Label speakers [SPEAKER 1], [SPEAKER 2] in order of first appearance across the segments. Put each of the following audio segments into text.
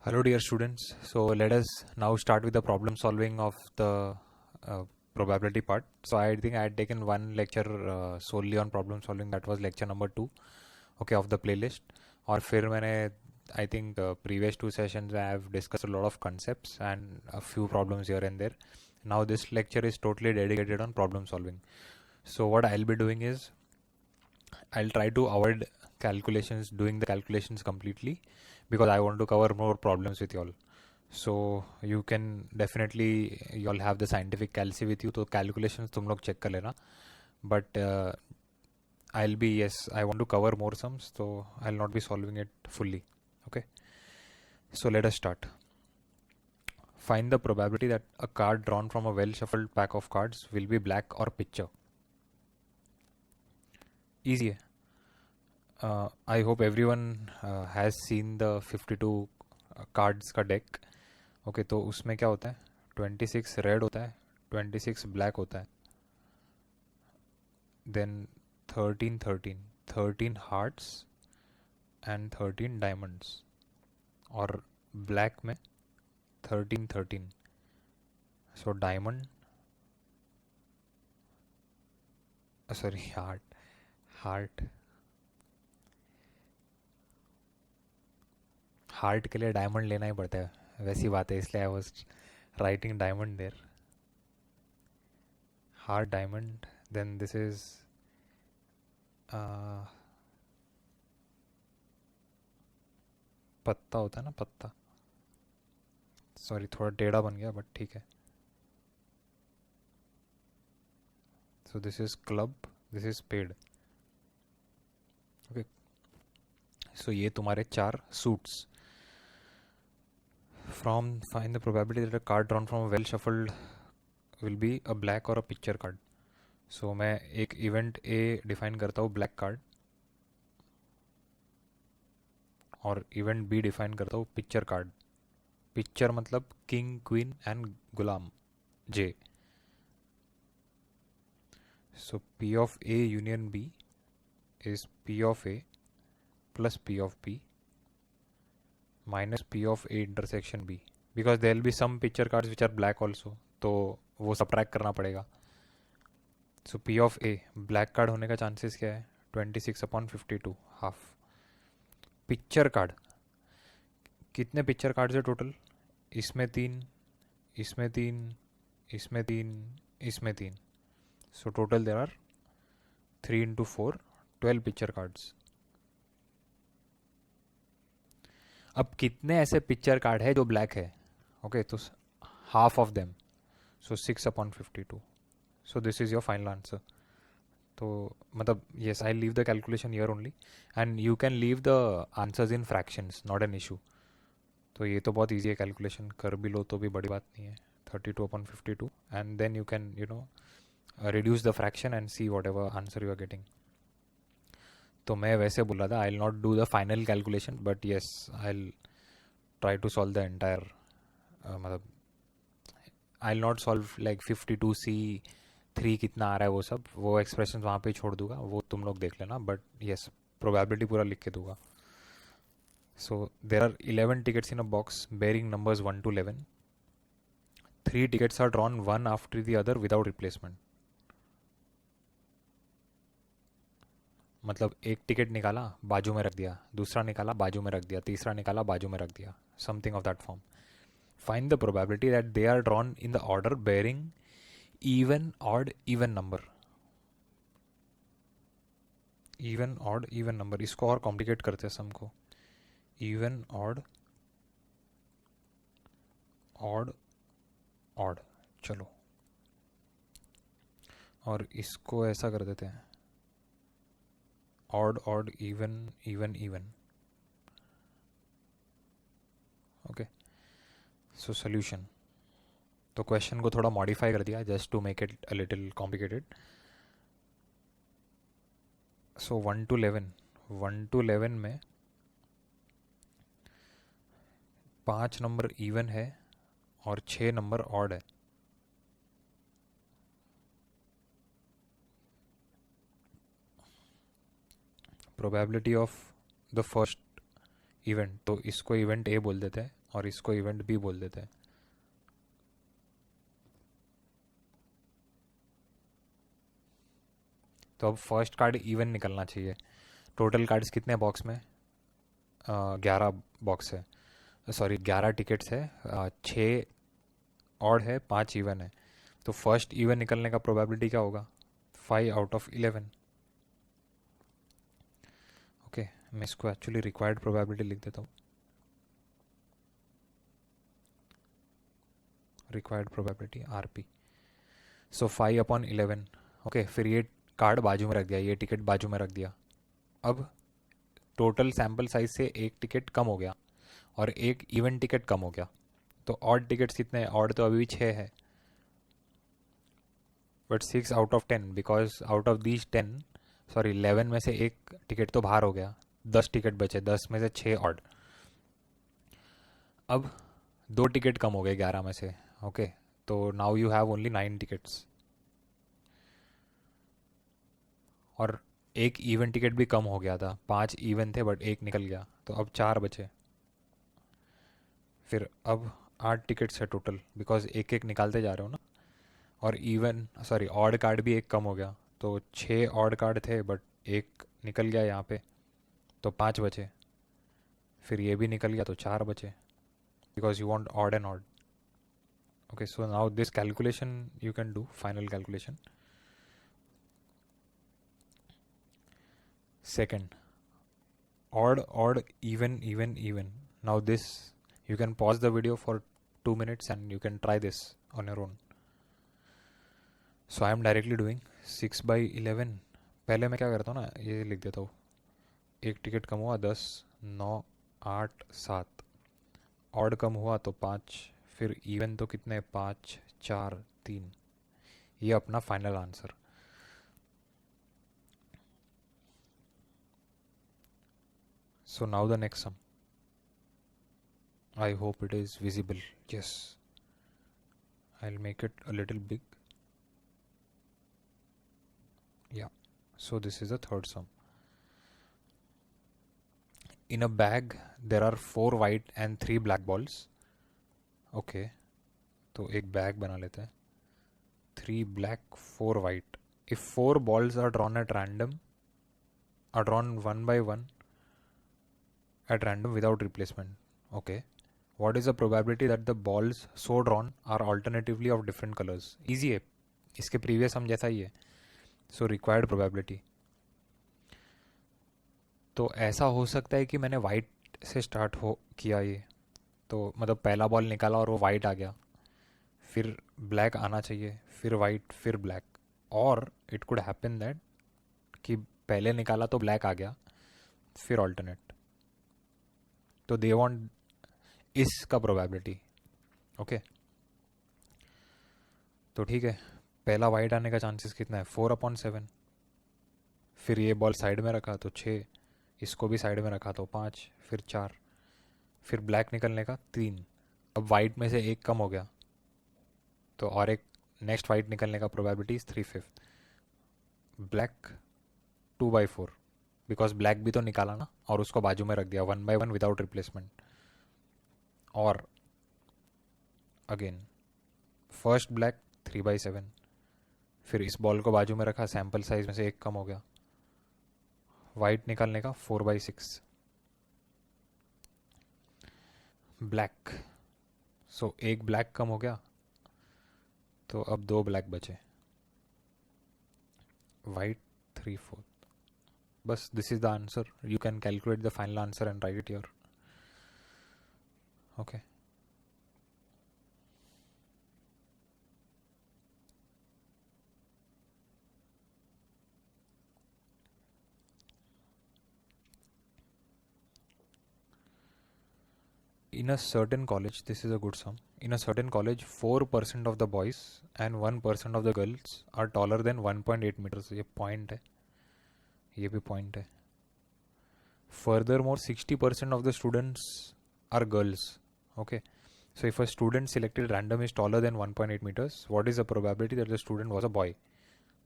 [SPEAKER 1] Hello dear students. So let us now start with the problem solving of the probability part. So I think I had taken one lecture solely on problem solving, that was lecture number 2, okay, of the playlist. और फिर मैंने I think previous 2 sessions I have discussed a lot of concepts and a few problems here and there. Now this lecture is totally dedicated on problem solving. So what I'll be doing is I'll try to avoid doing the calculations completely, because I want to cover more problems with y'all. So you can definitely, y'all have the scientific calci with you, तो calculations तुम लोग check कर लेना. But I want to cover more sums, so I'll not be solving it fully. Okay. So let us start. Find the probability that a card drawn from a well shuffled pack of cards will be black or picture. Easy है. I hope everyone has seen the 52 cards का deck. Okay, तो उसमें क्या होता है? 26 red होता है, 26 black होता है, then 13 हार्ट्स एंड 13 डायमंड्स, और ब्लैक में 13. सो डायमंड, सॉरी, हार्ट के लिए डायमंड लेना ही पड़ता है, वैसी बात है, इसलिए I was writing diamond there. Heart, diamond, then this is पत्ता होता है ना, पत्ता, सॉरी थोड़ा टेढ़ा बन गया बट ठीक है. So this is club, this is spade. Okay, so ये तुम्हारे 4 suits. Find the probability that a card drawn from a well shuffled will be a black or a picture card. So मैं एक event A define करता हूँ black card, और event B define करता हूँ picture card. Picture मतलब king, queen and Ghulam, J. So P of A union B is P of A plus P of B minus P of A intersection B, because there will be some picture cards which are black also, तो वो subtract करना पड़ेगा. So P of A black card होने का chances क्या है? 26/52, half. Picture card, कितने picture cards है टोटल? इसमें 3, इसमें 3, इसमें 3, इसमें 3. So total there are 3 into 4, 12 picture cards. अब कितने ऐसे पिक्चर कार्ड है जो ब्लैक है? ओके, तो half of them, so 6/52. So this is your final answer. तो मतलब yes, I leave the calculation here only, and you can leave the answers in fractions, not an issue. तो ये तो बहुत ईजी है, calculation कर भी लो तो भी बड़ी बात नहीं है. 32/52, and then you can reduce the fraction and see whatever answer you are getting. तो मैं वैसे बोल रहा था, I will not do the final calculation, but yes I will try to solve the entire, मतलब I will not solve like 52C3 कितना आ रहा है, वो एक्सप्रेशन वहाँ पे छोड़ दूंगा, वो तुम लोग देख लेना, बट येस प्रोबेबिलिटी पूरा लिख के दूंगा. सो there are 11 tickets in a box bearing numbers 1 to 11. 3 tickets are drawn one after the other without replacement. मतलब एक टिकट निकाला, बाजू में रख दिया, दूसरा निकाला, बाजू में रख दिया, तीसरा निकाला, बाजू में रख दिया, something of that form. Find the probability that they are drawn in the order bearing even, odd, even number. Even, odd, even number, इसको और कॉम्प्लिकेट करते हैं सम को. इवन, ऑड, ऑड, ऑड, चलो, और इसको ऐसा कर देते हैं, odd, odd, even, even, even. Okay, so solution. तो क्वेश्चन को थोड़ा मॉडिफाई कर दिया just to make it a little complicated. So 1 to 11 में 5 नंबर इवन है और 6 नंबर ऑड है. Probability of the first event, तो इसको इवेंट ए बोल देते हैं, और इसको इवेंट भी बोल देते हैं। तो अब फर्स्ट कार्ड इवन निकलना चाहिए। टोटल कार्ड्स कितने बॉक्स में? 11 बॉक्स है, सॉरी 11 टिकट्स है। 6 ऑड है, 5 इवन है। तो फर्स्ट इवन निकलने का प्रोबेबिलिटी क्या होगा? 5/11। ओके, मैं इसको एक्चुअली रिक्वायर्ड प्रोबेबिलिटी लिख देता हूँ। Required probability RP। सो 5/11। ओके, फिर ये कार्ड बाजू में रख दिया, ये टिकट बाजू में रख दिया। अब टोटल सैम्पल साइज से एक टिकट कम हो गया और एक इवन टिकट कम हो गया। तो ऑड टिकट्स कितने हैं? ऑड तो अभी भी 6 है, but 6/10, because out of these 10, sorry 11 में से एक टिकट तो बाहर हो गया। 10 टिकट बचे, 10 में से 6 ऑड। अब 2 टिकट कम हो गए 11 में से। ओके, तो now you have only 9 tickets. और एक इवन टिकट भी कम हो गया था, 5 इवन थे बट एक निकल गया, तो अब 4 बचे। फिर अब 8 टिकट्स है टोटल, बिकॉज एक एक निकालते जा रहे हो ना। और इवन सॉरी ऑड कार्ड भी एक कम हो गया, तो 6 ऑड कार्ड थे बट एक निकल गया यहाँ पे, तो 5 बचे। फिर ये भी निकल गया तो 4 बचे, because you want odd and odd. Okay, so now this calculation you can do, final calculation. Second, odd, odd, even, even, even. Now this, you can pause the video for 2 minutes and you can try this on your own. So I am directly doing 6/11. पहले मैं क्या करता हूँ ना, ये लिख देता हूँ। एक टिकट कम हुआ 10, 9, 8, 7। ऑड कम हुआ तो 5। फिर इवन तो कितने? 5, 4, 3। ये अपना final answer. So now the next sum. I hope it is visible. Yes. I'll make it a little big. Yeah. So this is the third sum. In a bag, there are 4 white and 3 black balls. Okay. तो एक bag बना लेते हैं। 3 black, 4 white. If 4 balls are drawn at random, are drawn one by one at random without replacement. Okay. What is the probability that the balls so drawn are alternatively of different colors? Easy है, इसके previous हम जैसा ही है। So required probability. तो ऐसा हो सकता है कि मैंने वाइट से स्टार्ट हो किया ये, तो मतलब पहला बॉल निकाला और वो वाइट आ गया, फिर ब्लैक आना चाहिए, फिर वाइट, फिर ब्लैक। और इट कुड हैपन दैट कि पहले निकाला तो ब्लैक आ गया, फिर ऑल्टरनेट। तो दे वांट इसका प्रोबेबिलिटी। ओके, तो ठीक है, पहला वाइट आने का चांसेस कितना है? 4/7। फिर ये बॉल साइड में रखा तो 6, इसको भी साइड में रखा तो 5, फिर 4, फिर ब्लैक निकलने का 3। अब वाइट में से एक कम हो गया, तो और एक नेक्स्ट वाइट निकलने का probability is 3/5। Black 2/4, because black भी तो निकाला ना और उसको बाजू में रख दिया 1/1 विदाउट रिप्लेसमेंट। और अगेन फर्स्ट ब्लैक 3/7, फिर इस बॉल को बाजू में रखा, सैम्पल साइज में से एक कम हो गया, वाइट निकालने का 4/6। ब्लैक, सो एक ब्लैक कम हो गया, तो अब 2 ब्लैक बचे, वाइट 3/4। बस this is the answer. You can calculate the final answer and right it your. Okay, in a certain college, this is a good sum. In a certain college, 4% of the boys and 1% of the girls are taller than 1.8 meters. ये point है, ये भी point है। Furthermore, 60% of the students are girls. Okay, so if a student selected random is taller than 1.8 meters, what is the probability that the student was a boy?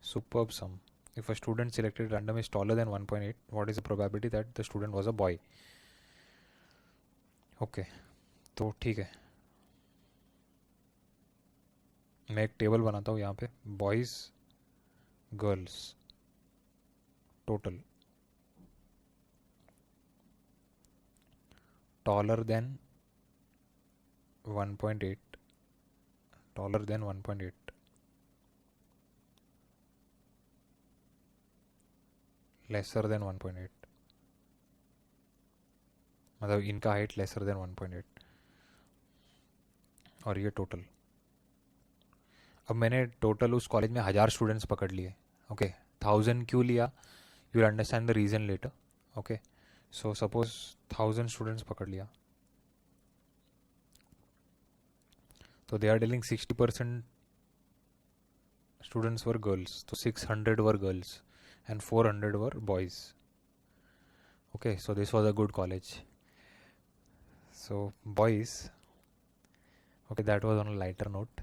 [SPEAKER 1] Superb sum. If a student selected random is taller than 1.8, what is the probability that the student was a boy? Okay, तो ठीक है, मैं एक table बनाता हूँ यहाँ पे, boys girls total taller than 1.8, taller than 1.8, lesser than 1.8, मतलब इनका हाइट लेसर देन 1.8, और ये टोटल। अब मैंने टोटल उस कॉलेज में 1000 स्टूडेंट्स पकड़ लिए, ओके। 1000 क्यों लिया, you will understand the reason later, okay. So suppose 1000 students पकड़ लिया, तो they are telling 60% students were girls, तो 600 were girls and 400 were boys. Okay, so this was a good college. So boys, okay, that was on a lighter note.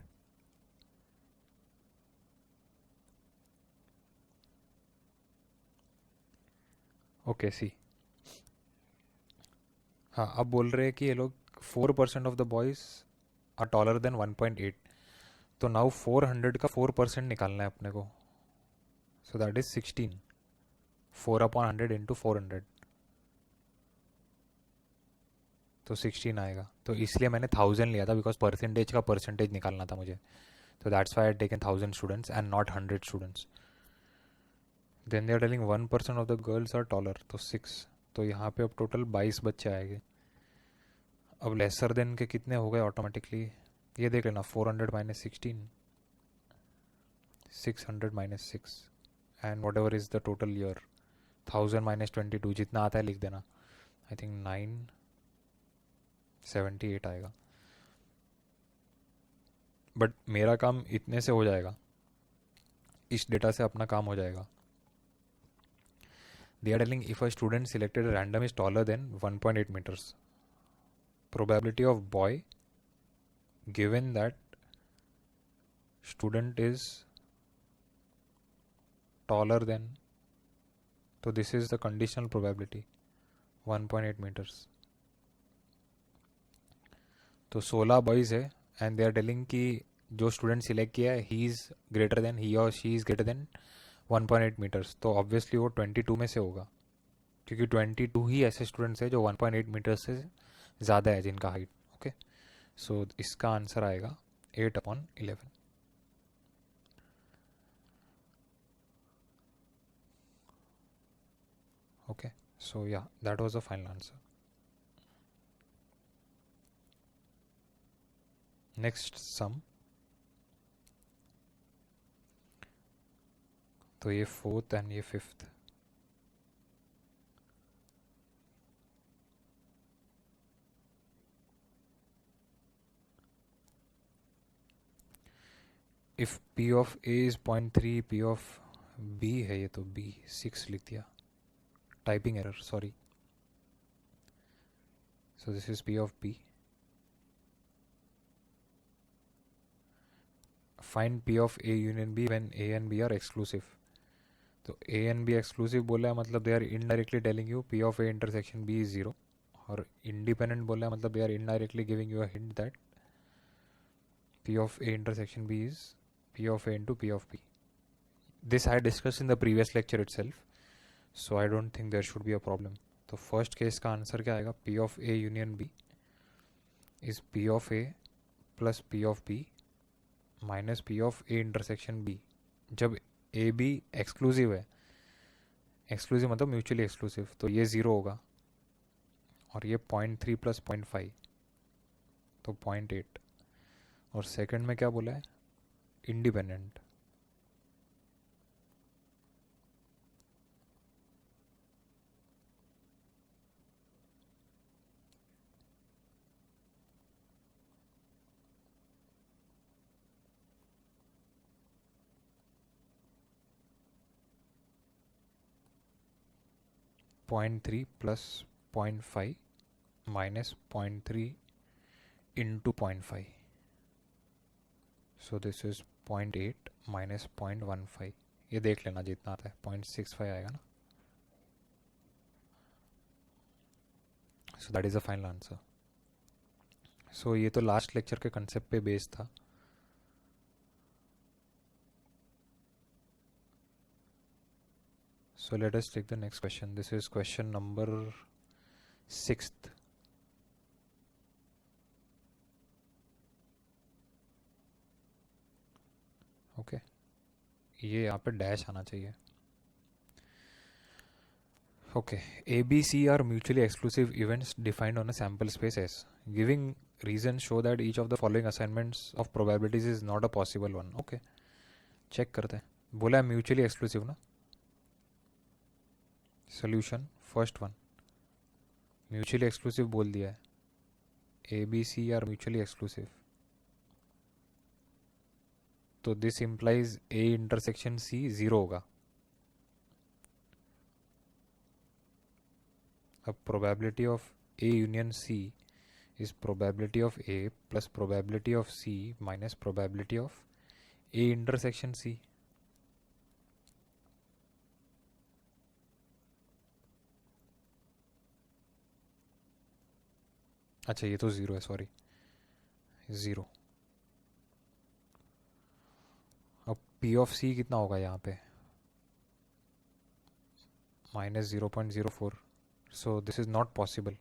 [SPEAKER 1] Okay, see, हाँ, अब बोल रहे हैं कि ये लोग 4% of the boys are taller than 1.8, तो नाउ 400 का 4% निकालना है अपने को, सो दैट इज 16, 4/100 इंटू 400, तो 16 आएगा। तो इसलिए मैंने 1000 लिया था, बिकॉज परसेंटेज का परसेंटेज निकालना था मुझे, तो that's why I taken 1000 students and not 100 students. Then they are telling 1% of the girls are taller, तो 6, तो यहाँ पे अब टोटल 22 बच्चे आएंगे। अब लेसर देन के कितने हो गए ऑटोमेटिकली, ये देख लेना, 400 minus 16, 600 minus 6, and what ever is the total year, 1000 minus 22, जितना आता है लिख देना, आई थिंक 978 आएगा। बट मेरा काम इतने से हो जाएगा, इस डेटा से अपना काम हो जाएगा। They are telling if a student selected at random is taller than 1.8 meters, probability of boy given that student is taller than, so this is the conditional probability 1.8 meters, तो 16 बॉयज़ है and they are telling कि जो student select किया है he is greater than, he और she is greater than 1.8 meters, तो obviously वो 22 में से होगा, क्योंकि 22 ही ऐसे स्टूडेंट्स हैं जो 1.8 मीटर्स से ज़्यादा है जिनका हाइट, ओके। सो इसका आंसर आएगा 8/11। Okay, so yeah, that was the final answer. Next sum, तो ये 4th and ये 5th, if p of a is 0.3, p of b है, ये तो b 6 लिख दिया, typing error, sorry. So this is p of b. Find p of a union b when a and b are exclusive. तो a and b exclusive बोला है मतलब they are indirectly telling you p of a intersection b is 0, और independent बोला है मतलब they are indirectly giving you a hint that p of a intersection b is p of a into p of b. This I discussed in the previous lecture itself, so I don't think there should be a problem. तो first case का answer क्या आएगा, p of a union b is p of a plus p of b minus p of a intersection b, जब A B exclusive है, exclusive मतलब mutually exclusive, तो ये 0 होगा, और ये 0.3 प्लस 0.5, तो 0.8, और सेकंड में क्या बोला है, independent, .3 plus 0.5 minus 0.3 into 0.5, so this is 0.8 minus 0.15, ये देख लेना जितना आता है, 0.65 आएगा ना, so that is the final answer. सो ये तो लास्ट लेक्चर के कंसेप्ट पे बेस्ड था. So let us take the next question. This is question number 6th. Okay. ये यहाँ पे डैश आना चाहिए. Okay. A, B, C are mutually exclusive events defined on a sample space S. Giving reasons show that each of the following assignments of probabilities is not a possible one. Okay. Check करते हैं. बोला है mutually exclusive ना. Solution first one. Mutually exclusive बोल दिया है. A, B, C are mutually exclusive. तो this implies A intersection C 0 होगा. अब probability of A union C is probability of A plus probability of C minus probability of A intersection C. अच्छा ये तो 0 है, सॉरी 0. अब P of C कितना होगा यहाँ पे? Minus 0.04. So this is not possible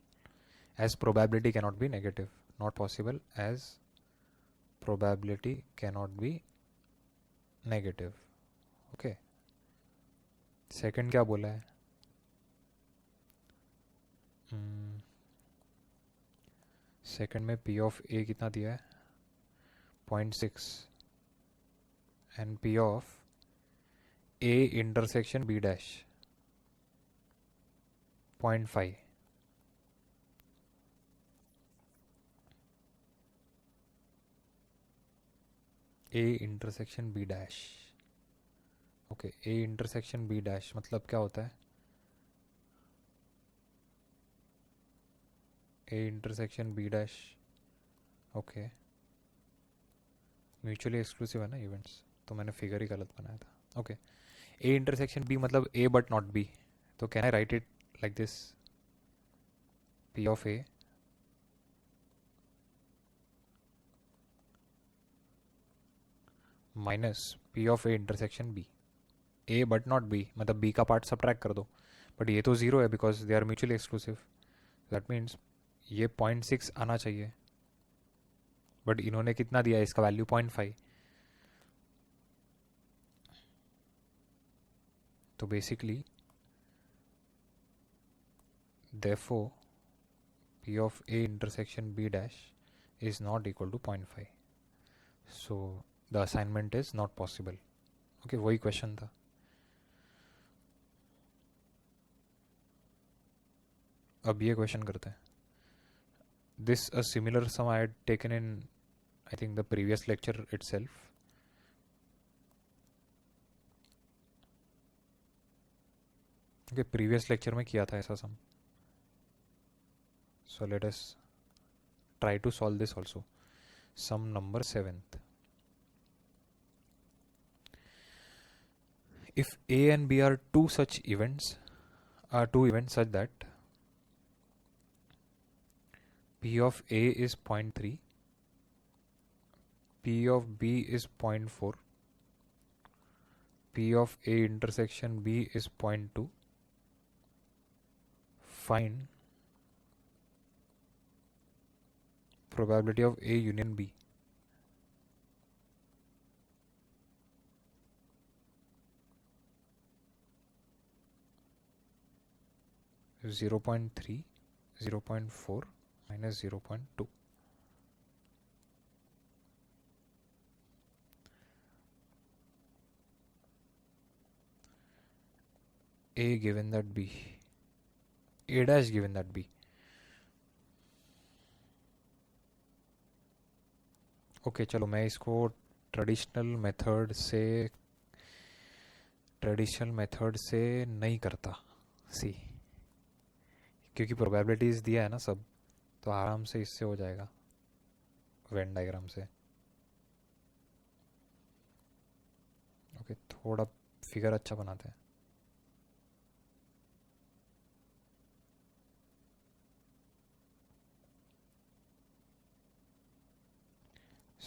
[SPEAKER 1] as probability cannot be negative. Not possible as probability cannot be negative. Okay. Second क्या बोला है? सेकंड में P ऑफ A कितना दिया है? 0.6 and P of A intersection B dash 0.5. A intersection B dash. Okay, A intersection B dash मतलब क्या होता है? A intersection B dash. Okay, mutually exclusive है ना इवेंट्स, तो मैंने फिगर ही गलत बनाया था. ओके, A इंटरसेक्शन B मतलब A बट नॉट B. तो can I right it like this? P of A minus P of A intersection B. A but not B मतलब B का पार्ट सब्ट्रैक्ट कर दो. But ये तो 0 है because they are mutually exclusive. That means ये 0.6 आना चाहिए. बट इन्होंने कितना दिया है? इसका वैल्यू 0.5. तो basically therefore P of A intersection B dash is not equal to 0.5. So the assignment is not possible. Okay, वही क्वेश्चन था. अब ये क्वेश्चन करते हैं. This a similar sum I had taken in I think the previous lecture itself. Okay, previous lecture में किया था ऐसा सम. So let us try to solve this also. Sum number 7th. If A and B are two events such that P of A is 0.3, P of B is 0.4, P of A intersection B is 0.2, find probability of A union B. is 0.3, 0.4 minus 0.2. A given that B, A dash given that B. Okay चलो मैं इसको traditional method से नहीं करता सी, क्योंकि probabilities दिया है ना सब, तो आराम से इससे हो जाएगा वेन डायग्राम से. ओके, थोड़ा फिगर अच्छा बनाते हैं.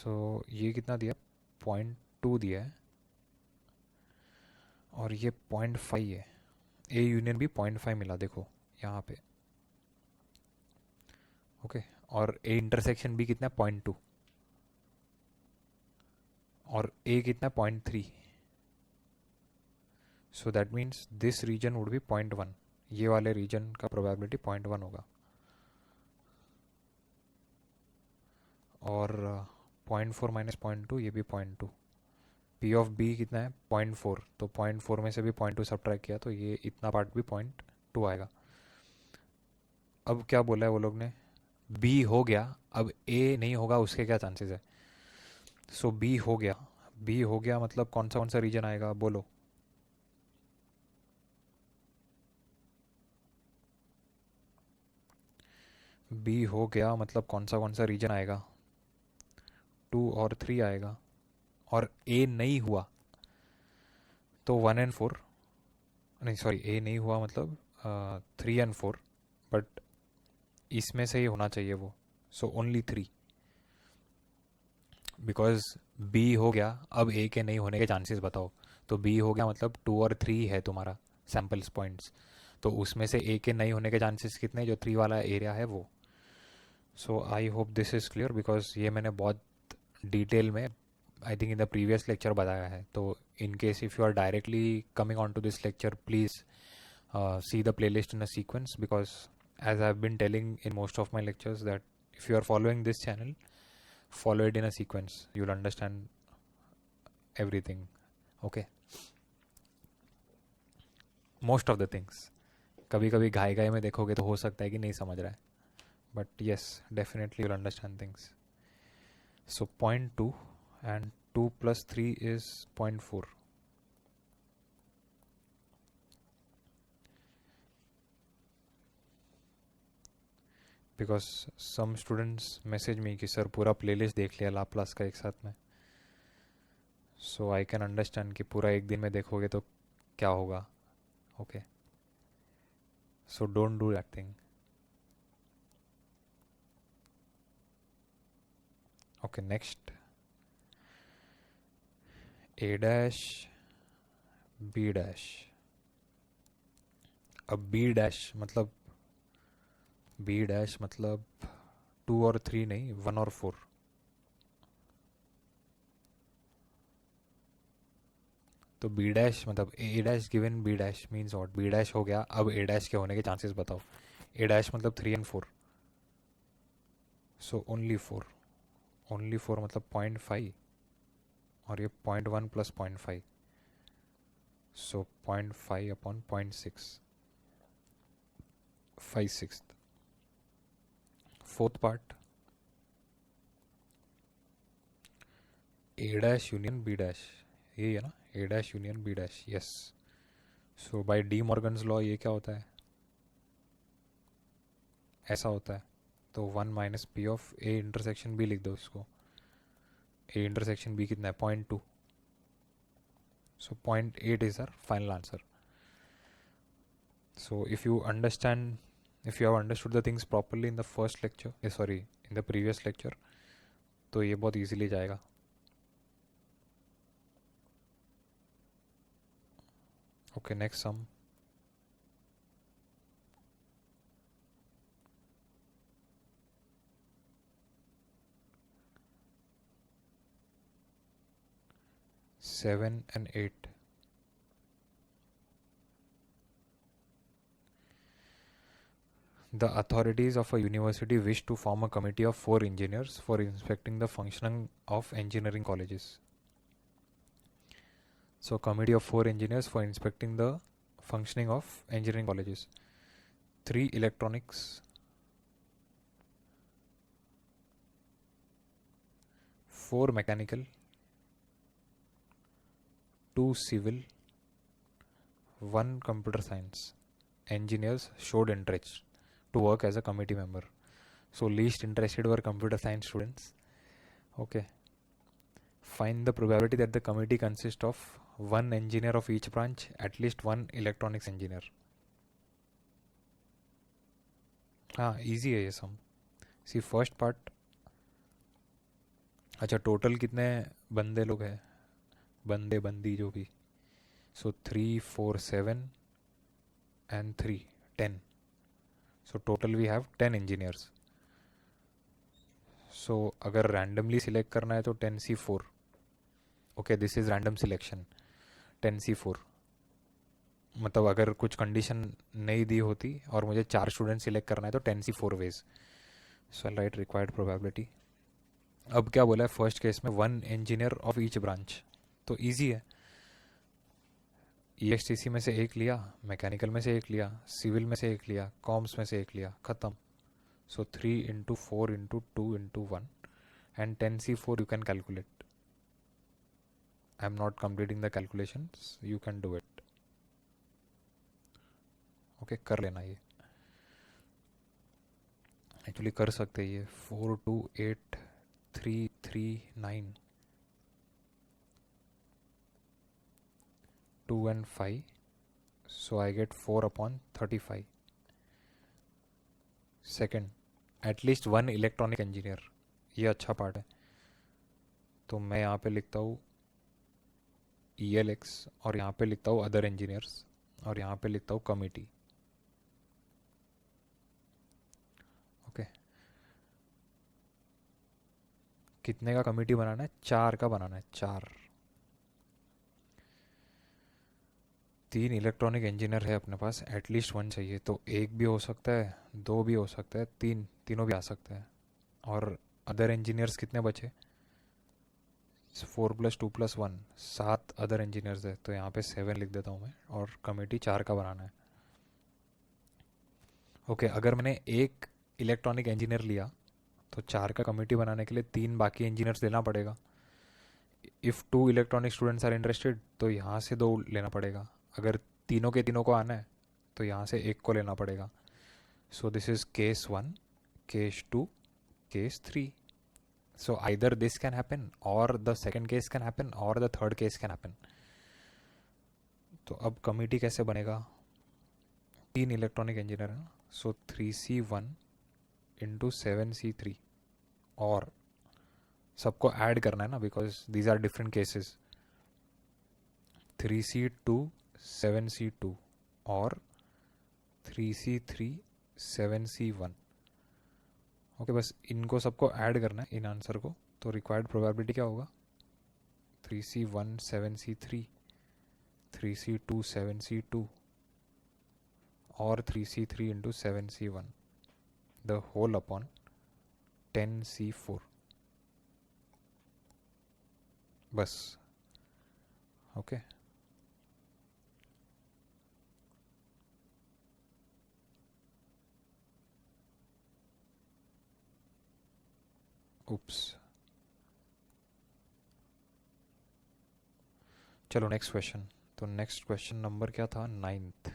[SPEAKER 1] सो ये कितना दिया, 0.2 दिया है, और ये 0.5 है। ए यूनियन भी 0.5 मिला देखो यहाँ पे, ओके। और ए इंटरसेक्शन भी कितना है, 0.2, और ए कितना, 0.3। So that means this region would be 0.1, ये वाले रीजन का प्रोबेबिलिटी 0.1 होगा। और 0.4 माइनस 0.2, ये भी 0.2। पी ऑफ बी कितना है, 0.4, तो 0.4 में से भी 0.2 सब्ट्रैक्ट किया तो ये इतना पार्ट भी 0.2 आएगा। अब क्या बोला है वो लोग ने, बी हो गया, अब ए नहीं होगा उसके क्या चांसेस है। सो बी हो गया, बी हो गया मतलब कौन सा रीजन आएगा बोलो। बी हो गया मतलब कौन सा रीजन आएगा, 2 और 3 आएगा। और ए नहीं हुआ तो 1 एंड 4, नहीं सॉरी, ए नहीं हुआ मतलब 3 एंड 4, बट इसमें से ही होना चाहिए वो। सो ओनली 3, बिकॉज बी हो गया, अब ए के नहीं होने के चांसेस बताओ। तो बी हो गया मतलब 2 और 3 है तुम्हारा सैम्पल्स पॉइंट्स, तो उसमें से ए के नहीं होने के चांसेस कितने, जो 3 वाला एरिया है वो। So I hope this is clear, because ये मैंने बहुत डिटेल में I think in the previous lecture बताया है। तो in case if you are directly coming on to this lecture, please see the playlist in a sequence, because as I've been telling in most of my lectures that if you are following this channel, follow it in a sequence, you'll understand everything, okay, most of the things. कभी कभी घाई घाई में देखोगे तो हो सकता है कि नहीं समझ रहा है, but yes, definitely you'll understand things. So 0.2 and 2 plus 3 is 0.4. Because some students message me कि सर पूरा प्लेलिस्ट देख लिया लाप्लास का एक साथ में। सो आई कैन अंडरस्टैंड कि पूरा एक दिन में देखोगे तो क्या होगा, okay. So don't do that thing, okay. Next, A dash B dash. अब बी डैश मतलब 2 और 3 नहीं, 1 और 4। तो बी डैश मतलब A dash given B dash means what, B dash हो गया, अब ए डैश के होने के चांसेस बताओ। ए डैश मतलब 3 एंड 4, सो ओनली 4, ओनली 4 मतलब 0.5, और ये 0.1 plus 0.5, so 0.5 upon 0.6, 5/6। Fourth part, A dash union B dash, ये है ना, A dash union B dash, yes. So by De Morgan's law ये क्या होता है, ऐसा होता है। तो 1 minus P of A intersection B लिख दो इसको। ए इंटरसेक्शन बी कितना है, 0.2, so 0.8 is our final answer. So if you have understood the things properly in the first lecture, in the previous lecture, तो ये बहुत easily जाएगा। Okay, next sum. Seven and 8. The authorities of a university wish to form a committee of 4 engineers for inspecting the functioning of engineering colleges. So committee of 4 engineers for inspecting the functioning of engineering colleges. 3 electronics, 4 mechanical, 2 civil, 1 computer science engineers showed interest to work as a committee member. So least interested were computer science students. Okay. Find the probability that the committee consists of 1 engineer of each branch, at least 1 electronics engineer. हाँ, easy है ये sum. See, first part, अच्छा, total कितने बंदे लोग हैं, बंदे बंदी जो भी? सो 3 4 7 and 3 10. So total we have 10 engineers. So अगर randomly select करना है तो 10C4. Okay, this is random selection. 10C4 मतलब अगर कुछ कंडीशन नहीं दी होती और मुझे 4 स्टूडेंट सिलेक्ट करना है तो 10C4 वेज. सो आई राइट रिक्वायर्ड प्रोबेबिलिटी. अब क्या बोला है फर्स्ट केस में, 1 इंजीनियर ऑफ ईच ब्रांच. तो ईजी है, ईएसटीसी में से एक लिया, मैकेनिकल में से एक लिया, सिविल में से एक लिया, कॉम्स में से एक लिया, ख़त्म. सो 3 into 4 into 2 into 1 and 10C4 you can calculate. I am not completing the calculations, you can do it. Okay, कर लेना ये. एक्चुअली कर सकते हैं ये. 4 2 8 3 3 9 2 and 5. So I get 4 upon 35. Second, at least one electronic engineer. ये अच्छा part है. तो मैं यहाँ पे लिखता हूँ ELX और यहाँ पे लिखता हूँ अदर इंजीनियर्स और यहाँ पे लिखता हूँ कमिटी. ओके, कितने का कमिटी बनाना है? 4 का बनाना है. 4. 3 इलेक्ट्रॉनिक इंजीनियर है अपने पास, एटलीस्ट 1 चाहिए. तो 1 भी हो सकता है, 2 भी हो सकता है, तीनों भी आ सकते हैं. और अदर इंजीनियर्स कितने बचे? 4 + 2 + 1, 7 अदर इंजीनियर्स है. तो यहाँ पे 7 लिख देता हूँ मैं और कमेटी 4 का बनाना है. ओके, अगर मैंने एक इलेक्ट्रॉनिक इंजीनियर लिया तो 4 का कमेटी बनाने के लिए 3 बाकी इंजीनियर्स लेना पड़ेगा. If 2 electronic students are interested तो यहाँ से 2 लेना पड़ेगा. अगर तीनों के तीनों को आना है तो यहाँ से एक को लेना पड़ेगा. सो this is case 1, case 2, case 3. So either this can happen or the second case can happen or the third case can happen. तो अब कमिटी कैसे बनेगा? 3 इलेक्ट्रॉनिक इंजीनियर है, सो 3C1 इंटू 7C3 और सबको ऐड करना है ना, because these are different cases. 3C2 7C2 और 3C3 7C1. ओके, बस इनको सबको ऐड करना है इन आंसर को. तो रिक्वायर्ड प्रोबेबिलिटी क्या होगा? 3C1 7C3, 3C2 7C2 और 3C3 into 7C1 the whole upon 10C4. बस. Okay, oops. चलो नेक्स्ट क्वेश्चन. तो नेक्स्ट क्वेश्चन नंबर क्या था? 9th.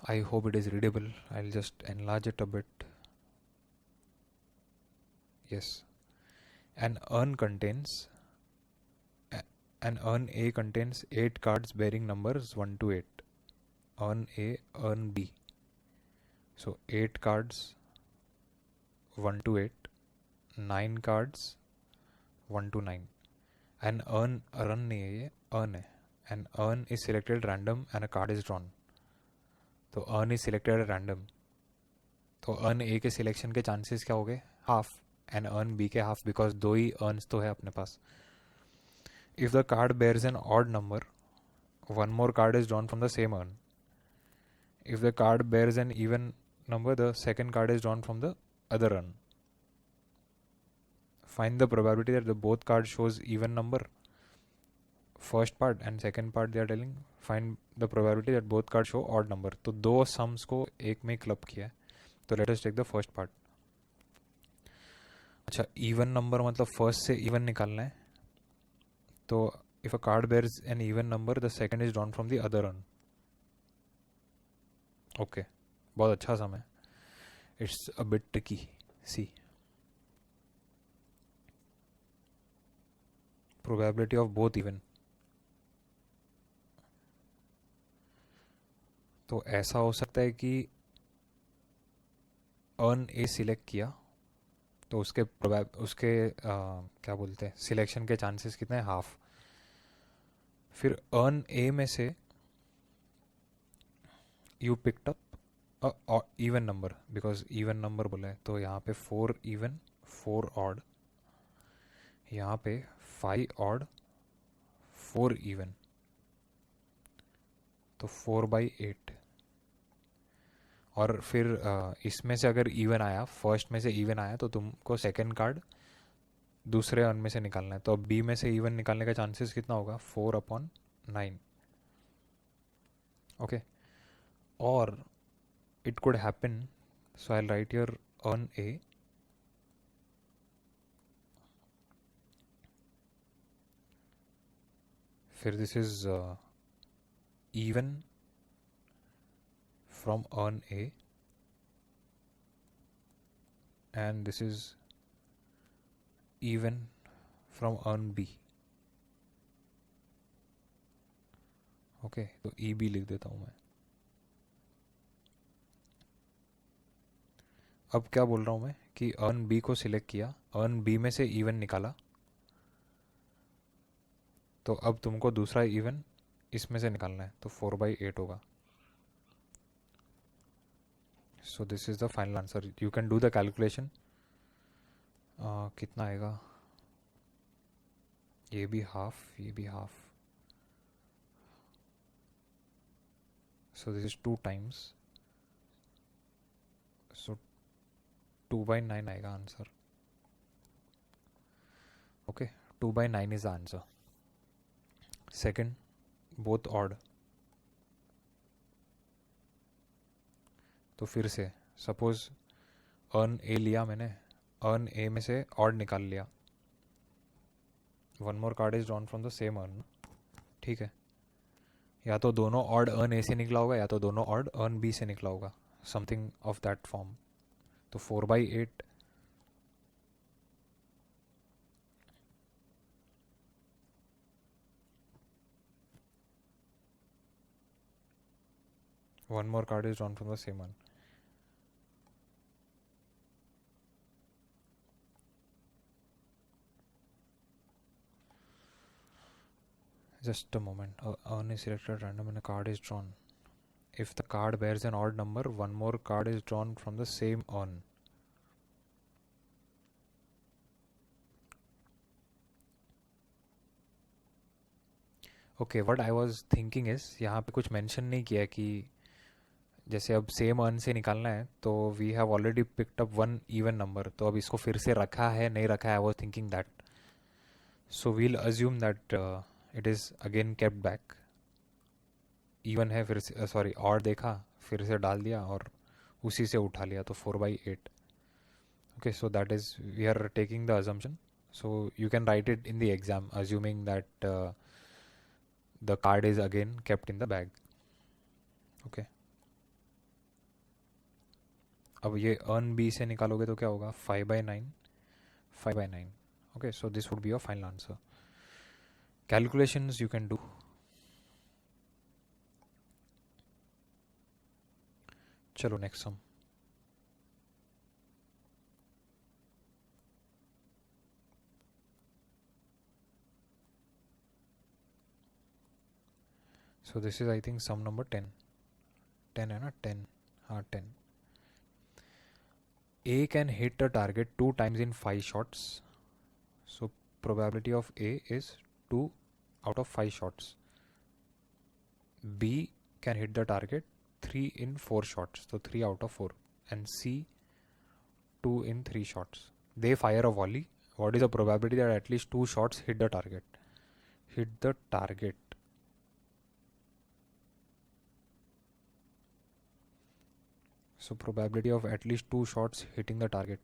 [SPEAKER 1] I hope it is readable. I'll just enlarge it a bit. Yes. An urn A contains 8 cards bearing numbers 1 to 8. Urn A, urn B. So 8 cards 1 to 8, 9 cards 1 to 9. An urn नहीं है ये, urn है. An urn is selected random and a card is drawn. तो urn is selected at random. तो urn A के selection के chances क्या हो गए? हाफ. एंड अर्न बी के हाफ, बिकॉज 2 ही अर्न्स तो है अपने पास. If the card bears an odd number, 1 more card is drawn from the same urn. If the card bears an even number, the second card is drawn from the other urn. Find the probability that the both cards shows even number. First part and second part they are telling find the probability that both cards show odd number. तो 2 sums को एक में club किया है. तो let us take the first part. अच्छा, even number मतलब first से इवन निकालना है. तो if a card bears an even number, the second is drawn from the other urn. Okay, बहुत अच्छा सम है. It's a bit tricky. See probability of both even. तो ऐसा हो सकता है कि अर्न ए सिलेक्ट किया तो उसके क्या बोलते हैं, सिलेक्शन के चांसेस कितने हैं, हाफ. फिर अर्न ए में से you picked up even number, because even number बोला है तो यहाँ पे 4 इवन 4 ऑड, यहाँ पे 5 ऑड 4 इवन, तो 4/8. और फिर इसमें से अगर इवन आया, फर्स्ट में से इवन आया तो तुमको सेकंड कार्ड दूसरे अर्न में से निकालना है. तो अब बी में से इवन निकालने का चांसेस कितना होगा, 4/9. ओके. और it could happen, so I'll write here earn A, फिर this is even from earn A, and this is even from earn B. Okay, तो ई बी लिख देता हूँ मैं. अब क्या बोल रहा हूँ मैं कि अर्न बी को सिलेक्ट किया, अर्न बी में से इवन निकाला, तो अब तुमको दूसरा इवन इसमें से निकालना है, तो 4/8 होगा. So this is the final answer. You can do the calculation. कितना आएगा, ये भी हाफ, ये भी half, so this is 2 times, so 2/9 आएगा answer. Okay, 2/9 is the answer. Second, both odd. तो फिर से सपोज अर्न ए लिया मैंने, अर्न ए में से ऑड निकाल लिया, one more card is drawn from the same earn. ठीक है, या तो दोनों ऑड अर्न ए से निकला होगा या तो दोनों ऑड अर्न बी से निकला होगा, समथिंग ऑफ दैट फॉर्म. तो 4/8 one more card is drawn from the same one. Just a moment. Urn is selected random and a card is drawn. If the card bears an odd number, one more card is drawn from the same urn. Okay, what I was thinking is, यहाँ पे कुछ mention नहीं किया कि जैसे अब same earn से निकालना है तो we have already picked up one even number, तो अब इसको फिर से रखा है नहीं रखा है, I was thinking that. So we'll assume that it is again kept back. Even है, फिर से सॉरी और देखा, फिर से डाल दिया और उसी से उठा लिया, तो 4/8. Okay, so that is we are taking the assumption. So you can write it in the exam assuming that the card is again kept in the bag. Okay. अब ये earn B से निकालोगे तो क्या होगा, 5/9 5/9. Okay, so this would be your final answer. Calculations you can do. चलो next sum. So this is I think sum number 10. 10 है ना, 10, हाँ 10. A can hit a target 2 times in 5 shots. So probability of A is 2 out of 5 shots. B can hit the target 3 in 4 shots. So 3 out of 4. And C 2 in 3 shots. They fire a volley. What is the probability that at least 2 shots hit the target? Hit the target. So probability of at least 2 shots hitting the target.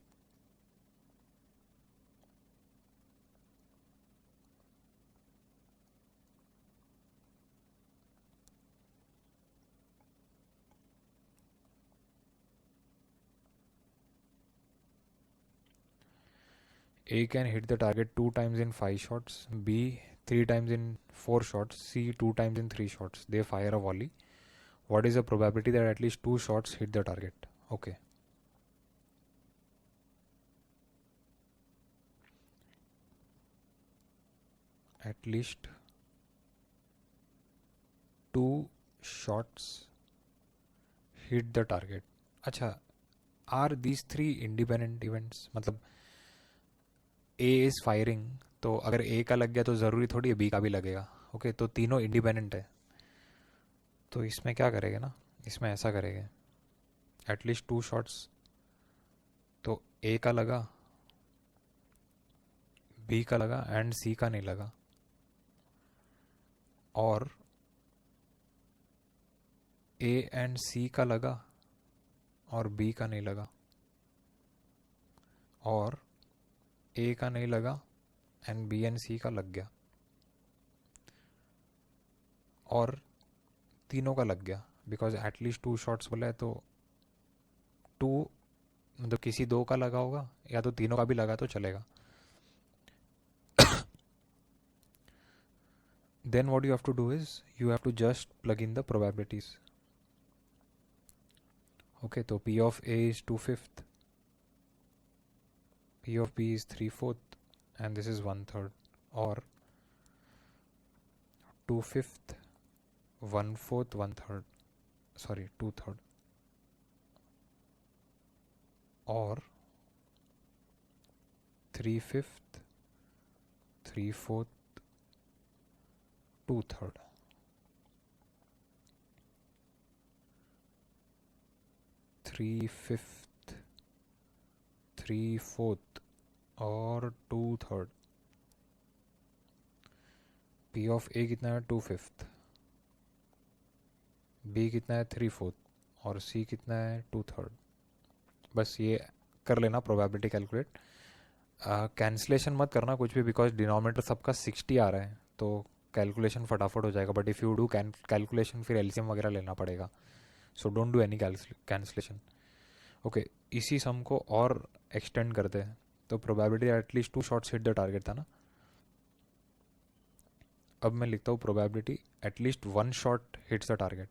[SPEAKER 1] A can hit the target 2 times in 5 shots, B 3 times in 4 shots, C 2 times in 3 shots. They fire a volley. What is the probability that at least 2 shots hit the target? Okay. At least 2 shots hit the target. अच्छा, are these 3 independent events? मतलब A is firing, तो अगर A का लग गया तो ज़रूरी थोड़ी है B का भी लगेगा. ओके, तो तीनों इंडिपेंडेंट है. तो इसमें क्या करेंगे ना, इसमें ऐसा करेंगे, एटलीस्ट 2 shots, तो A का लगा, B का लगा एंड C का नहीं लगा, और A एंड C का लगा और B का नहीं लगा, और A का नहीं लगा एंड B एंड C का लग गया, और तीनों का लग गया, बिकॉज एटलीस्ट 2 shots बोला है, तो 2 मतलब किसी 2 का लगा होगा या तो तीनों का भी लगा तो चलेगा. Then what you have to do is you have to just plug in the probabilities. Okay, so P of A is 2/5, P of B is 3/4, and this is 1/3, or 2/5, 1/4, 1/3, sorry 2/3, or 3/5, 3/4, 2/3. Three-fifth, 3/4 और 2/3. P of A कितना है 2/5, B कितना है 3/4 और C कितना है 2/3. बस ये कर लेना प्रोबेबिलिटी कैलकुलेट. कैंसलेशन मत करना कुछ भी, बिकॉज डिनोमिनेटर सबका 60 आ रहा है, तो कैलकुलेशन फटाफट हो जाएगा. But if you do calculation फिर एलसीएम वगैरह लेना पड़ेगा. सो don't do any cancellation. Okay, इसी सम को और एक्सटेंड करते हैं. तो probability at least 2 shots hit the target था ना. अब मैं लिखता हूँ probability at least 1 shot hits the target.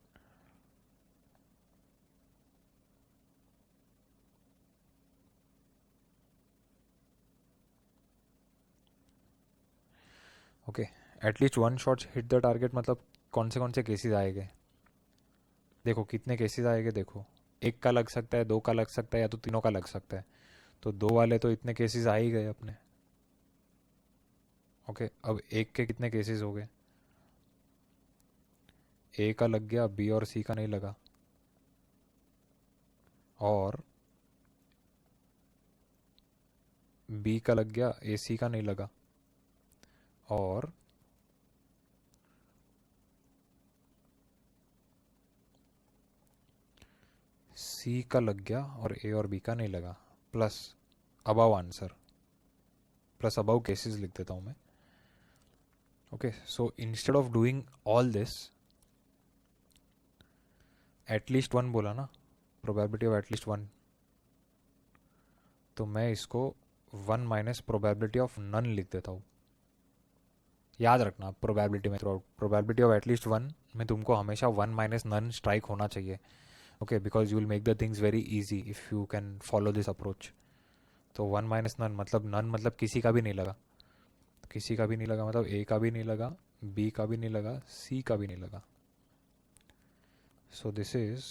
[SPEAKER 1] Okay, at least 1 shot hit the target मतलब कौन से केसेस आएंगे. देखो कितने केसेस आएंगे, देखो 1 का लग सकता है, 2 का लग सकता है, या तो तीनों का लग सकता है. तो 2 वाले तो इतने केसेस आ ही गए अपने. ओके, अब 1 के कितने केसेस हो गए. A का लग गया, B और C का नहीं लगा, और B का लग गया, A C का नहीं लगा, और C का लग गया और A और B का नहीं लगा. Plus above answer, plus above cases लिख देता हूँ मैं. Okay, so instead of doing all this, at least 1 बोला ना, प्रोबेबिलिटी ऑफ एटलीस्ट 1, तो मैं इसको 1 माइनस प्रोबेबिलिटी ऑफ नन लिख देता हूँ. याद रखना प्रोबेबिलिटी में, थ्रू प्रोबेबिलिटी ऑफ एटलीस्ट 1 में तुमको हमेशा 1 माइनस नन स्ट्राइक होना चाहिए. Okay, because you will make the things very easy if you can follow this approach. तो 1 माइनस नन मतलब किसी का भी नहीं लगा. किसी का भी नहीं लगा मतलब A का भी नहीं लगा, B का भी नहीं लगा, C का भी नहीं लगा. सो this is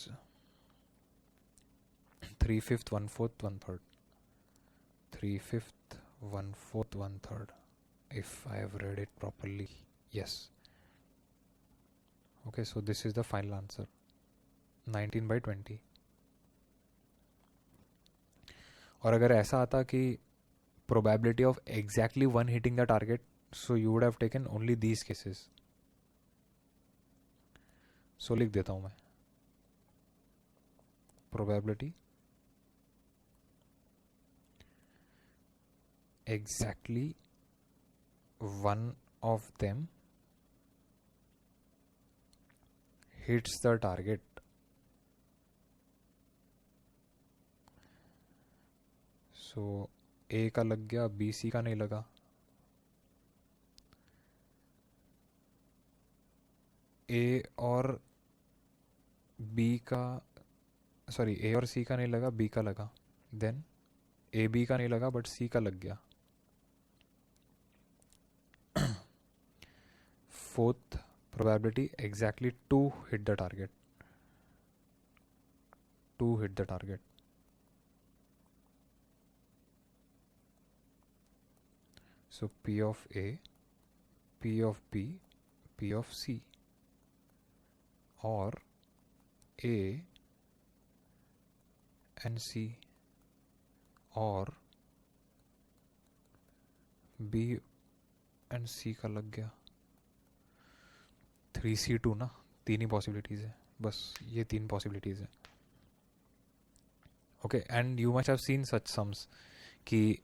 [SPEAKER 1] 3/5, 1/4, 1/3, 3/5, 1/4, 1/3, if I have read it properly. Yes. Okay, so this is the final answer, 19/20. और अगर ऐसा आता कि probability of exactly 1 hitting the target, so you would have taken only these cases. So लिख देता हूँ मैं, probability exactly 1 of them hits the target. So A का लग गया, B C का नहीं लगा, A और B का, सॉरी A और C का नहीं लगा, B का लगा. देन A B का नहीं लगा बट C का लग गया. fourth probability exactly to hit the target. So P of A, P of B, P of C, or A and C, or B and C का लग गया 3C2 ना, तीन ही पॉसिबिलिटीज़ है, बस ये तीन पॉसिबिलिटीज़ है. Okay, and you must have seen such sums कि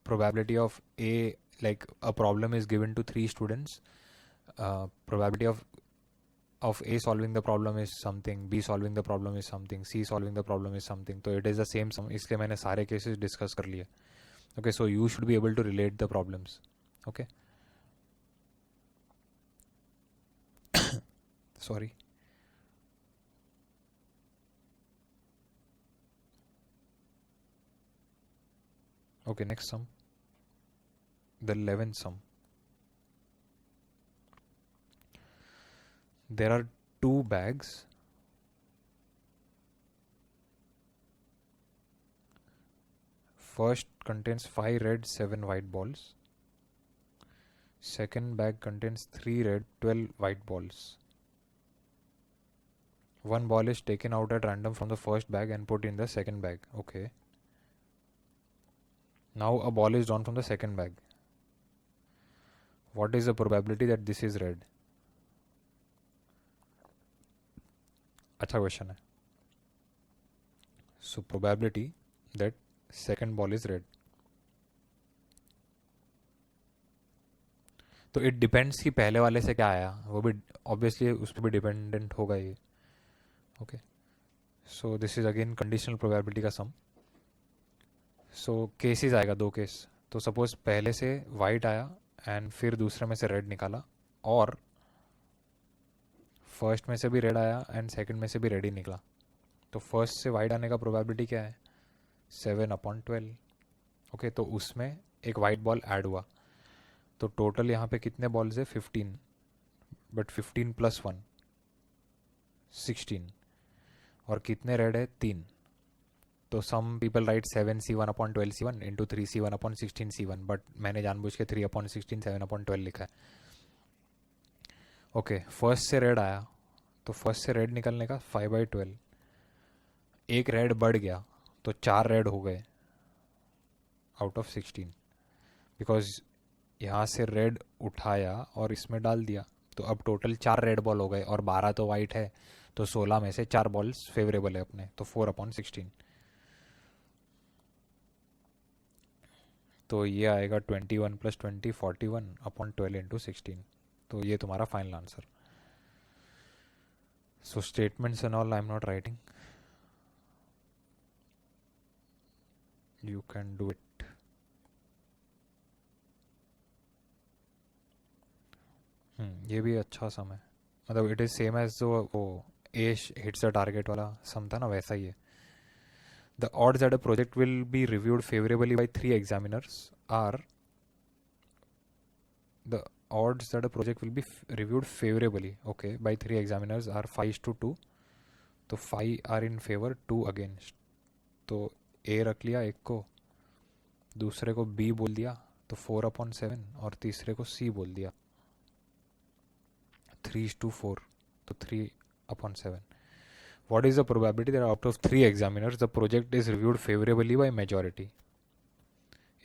[SPEAKER 1] probability of A, like a problem is given to 3 students, probability of A solving the problem is something, B solving the problem is something, C solving the problem is something. तो it is the same sum, इसलिए मैंने सारे cases discuss कर लिए. Okay, so you should be able to relate the problems. Okay. Sorry. Okay, next sum. The 11th sum. There are 2 bags. First contains 5 red, 7 white balls. Second bag contains 3 red, 12 white balls. One ball is taken out at random from the first bag and put in the second bag. Okay. Now a ball is drawn from the second bag. What is the probability that this is red? अच्छा question है. So probability that second ball is red. तो it depends कि पहले वाले से क्या आया, वो भी ऑब्वियसली उस पर भी डिपेंडेंट होगा ये. Okay, so this is again conditional probability का सम. सो केसेस आएगा 2 केस. तो सपोज पहले से वाइट आया एंड फिर दूसरे में से रेड निकाला, और फर्स्ट में से भी रेड आया एंड सेकंड में से भी रेड ही निकला. तो फर्स्ट से वाइट आने का प्रोबेबिलिटी क्या है? 7/12. ओके, तो उसमें एक वाइट बॉल ऐड हुआ, तो टोटल यहाँ पे कितने बॉल्स है? 15. बट 15 + 1 16. और कितने रेड है? 3. तो some people write 7C1/12C1 into 3C1/16C1, but मैंने जानबूझ के 3/16 7/12 लिखा है. ओके, फर्स्ट से रेड आया, तो फर्स्ट से रेड निकलने का 5/12. एक रेड बढ़ गया, तो 4 रेड हो गए आउट ऑफ 16, बिकॉज यहाँ से रेड उठाया और इसमें डाल दिया. तो अब टोटल 4 रेड बॉल हो गए, और 12 तो वाइट है, तो 16 में से 4 बॉल्स फेवरेबल है अपने, तो 4/16. तो ये आएगा 21 + 20 41/12 इंटू 16. तो ये तुम्हारा final answer. So statements and all I am not writing, you can do it. ये भी अच्छा सम है, मतलब इट इज सेम एज जो वो ए हिट्स द टारगेट वाला सम था ना, वैसा ही है. The odds that a project will be reviewed favorably by 3 examiners are the odds that a project will be reviewed favorably, okay, by 3 examiners are 5:2. तो 5 are in favor, 2 against. तो A रख लिया एक को, दूसरे को B बोल दिया, तो 4/7, और तीसरे को C बोल दिया 3:4, तो 3/7. What is the probability that out of 3 examiners the project is reviewed favorably by majority?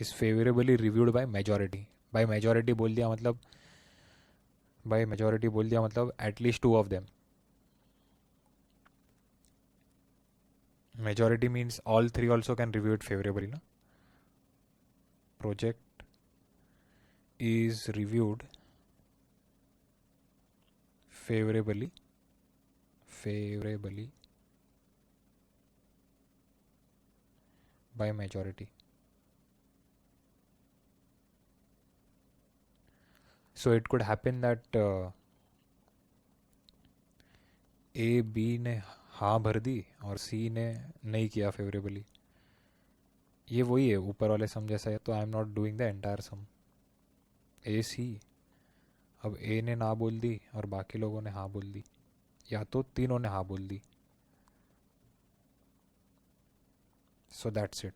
[SPEAKER 1] Is favorably reviewed by majority. By majority बोल दिया मतलब at least 2 of them. Majority means all 3 also can review it favorably, na? Project is reviewed favorably by majority. So it could happen that A, B ने हाँ भर दी और C ने नहीं किया फेवरेबली. ये वही है ऊपर वाले सम जैसा है, तो I am not doing the entire sum. A, C अब ए ने ना बोल दी और बाकी लोगों ने हाँ बोल दी, या तो तीनों ने हाँ बोल दी. So that's it.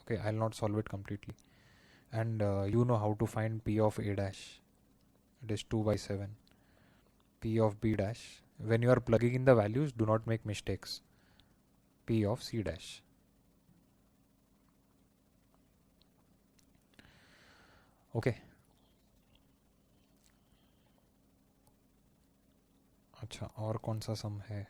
[SPEAKER 1] Okay, I'll not solve it completely. And you know how to find P of A dash. It is 2 by 7. P of B dash. When you are plugging in the values, do not make mistakes. P of C dash. Okay. अच्छा, और कौन सा सम है?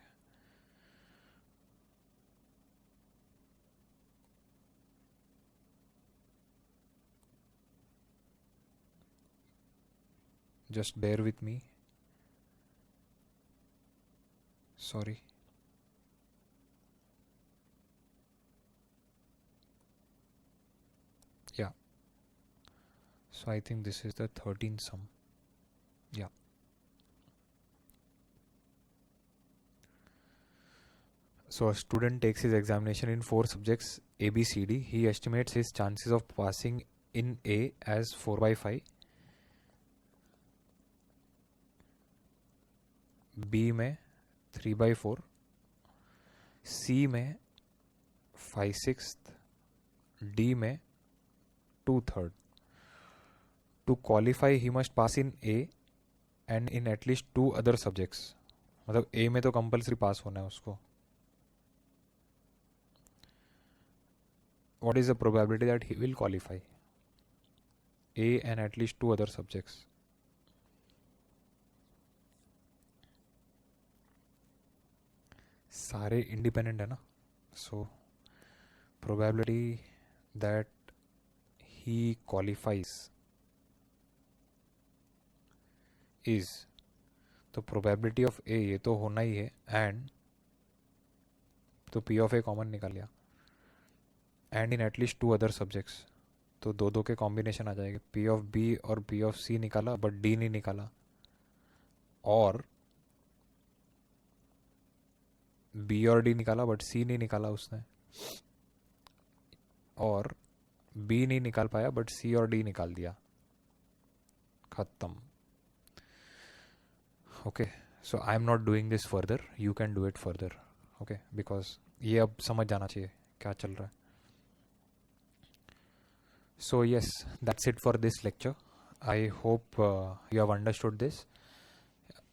[SPEAKER 1] Just bear with me. Sorry. Yeah. So I think this is the 13th sum. Yeah. So a student takes his examination in 4 subjects A, B, C, D. He estimates his chances of passing in A as 4 by 5. B में 3 by 4. C में 5/6. D में 2/3. To qualify he must pass in A and in at least 2 other subjects. मतलब A में तो compulsory पास होना है उसको. What is the probability that he will qualify? A and at least 2 other subjects. सारे independent है ना, so probability that he qualifies is, तो प्रोबेबिलिटी ऑफ ए ये तो होना ही है, एंड तो पी ऑफ ए कॉमन निकाल लिया, and in at least 2 other subjects, तो दो दो के कॉम्बिनेशन आ जाएंगे. पी ऑफ बी और पी ऑफ सी निकाला बट डी नहीं निकाला, और बी और डी निकाला बट सी नहीं निकाला उसने, और बी नहीं निकाल पाया बट सी और डी निकाल दिया. खत्म. Okay, so I am not doing this further, you can do it further. Okay, because ये अब समझ जाना चाहिए क्या चल रहा है. So yes, that's it for this lecture. I hope you have understood this.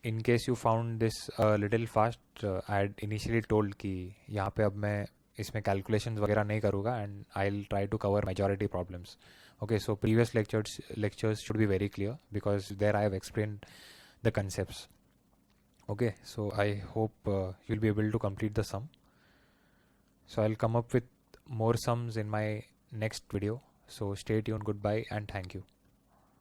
[SPEAKER 1] In case you found this a little fast, I had initially told कि यहाँ पे अब मैं इसमें calculations वगैरह नहीं करूँगा, and I'll try to cover majority problems. Okay, so previous lectures should be very clear because there I have explained the concepts. Okay, so I hope you'll be able to complete the sum. So I'll come up with more sums in my next video. So stay tuned, goodbye, and thank you.